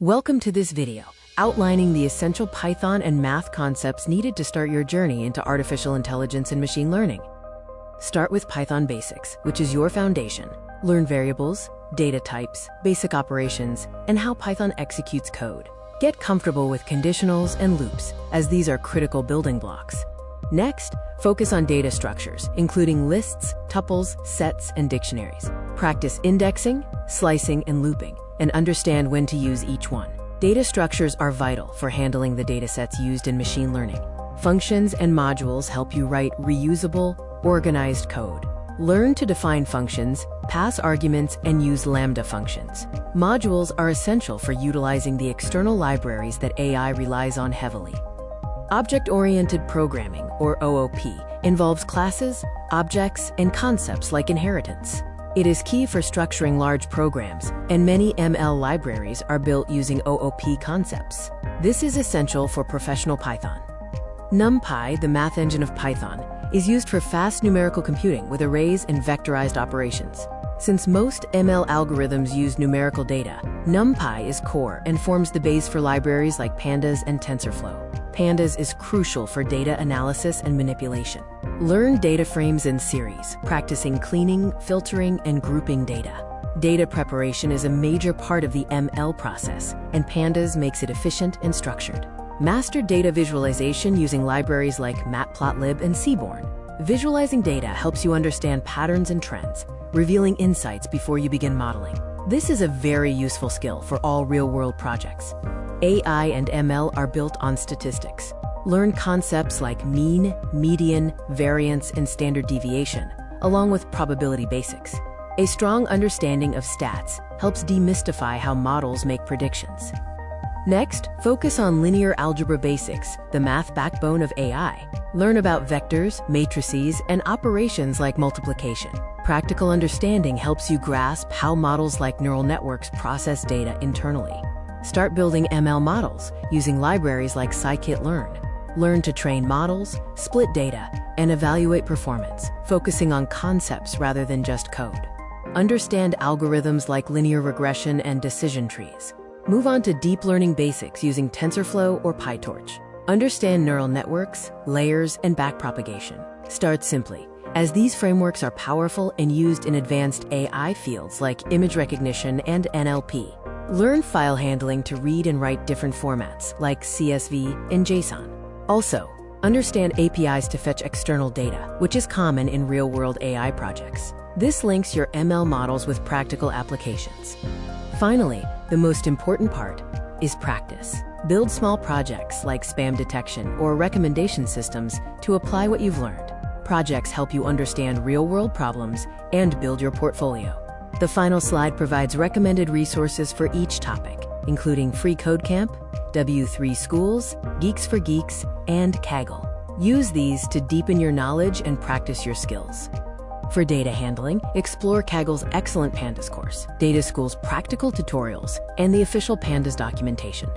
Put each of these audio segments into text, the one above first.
Welcome to this video, outlining the essential Python and math concepts needed to start your journey into artificial intelligence and machine learning. Start with Python basics, which is your foundation. Learn variables, data types, basic operations, and how Python executes code. Get comfortable with conditionals and loops, as these are critical building blocks. Next, focus on data structures, including lists, tuples, sets, and dictionaries. Practice indexing, slicing, and looping, and understand when to use each one. Data structures are vital for handling the datasets used in machine learning. Functions and modules help you write reusable, organized code. Learn to define functions, pass arguments, and use Lambda functions. Modules are essential for utilizing the external libraries that AI relies on heavily. Object-oriented programming, or OOP, involves classes, objects, and concepts like inheritance. It is key for structuring large programs, and many ML libraries are built using OOP concepts. This is essential for professional Python. NumPy, the math engine of Python, is used for fast numerical computing with arrays and vectorized operations. Since most ML algorithms use numerical data, NumPy is core and forms the base for libraries like Pandas and TensorFlow. Pandas is crucial for data analysis and manipulation. Learn data frames in series, practicing cleaning, filtering, and grouping data. Data preparation is a major part of the ML process, and Pandas makes it efficient and structured. Master data visualization using libraries like Matplotlib and Seaborn. Visualizing data helps you understand patterns and trends, revealing insights before you begin modeling. This is a very useful skill for all real-world projects. AI and ML are built on statistics. Learn concepts like mean, median, variance, and standard deviation, along with probability basics. A strong understanding of stats helps demystify how models make predictions. Next, focus on linear algebra basics, the math backbone of AI. Learn about vectors, matrices, and operations like multiplication. Practical understanding helps you grasp how models like neural networks process data internally. Start building ML models using libraries like Scikit-learn. Learn to train models, split data, and evaluate performance, focusing on concepts rather than just code. Understand algorithms like linear regression and decision trees. Move on to deep learning basics using TensorFlow or PyTorch. Understand neural networks, layers, and backpropagation. Start simply, as these frameworks are powerful and used in advanced AI fields like image recognition and NLP. Learn file handling to read and write different formats like CSV and JSON. Also, understand APIs to fetch external data, which is common in real-world AI projects. This links your ML models with practical applications. Finally, the most important part is practice. Build small projects like spam detection or recommendation systems to apply what you've learned. Projects help you understand real-world problems and build your portfolio. The final slide provides recommended resources for each topic, including Free Code Camp, W3 Schools, Geeks for Geeks, and Kaggle. Use these to deepen your knowledge and practice your skills. For data handling, explore Kaggle's excellent Pandas course, Data School's practical tutorials, and the official Pandas documentation.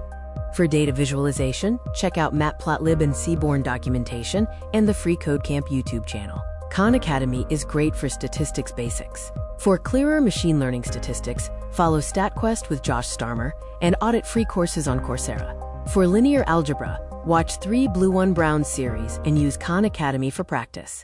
For data visualization, check out Matplotlib and Seaborn documentation and the Free Code Camp YouTube channel. Khan Academy is great for statistics basics. For clearer machine learning statistics, follow StatQuest with Josh Starmer and audit free courses on Coursera. For linear algebra, watch 3 Blue 1 Brown series and use Khan Academy for practice.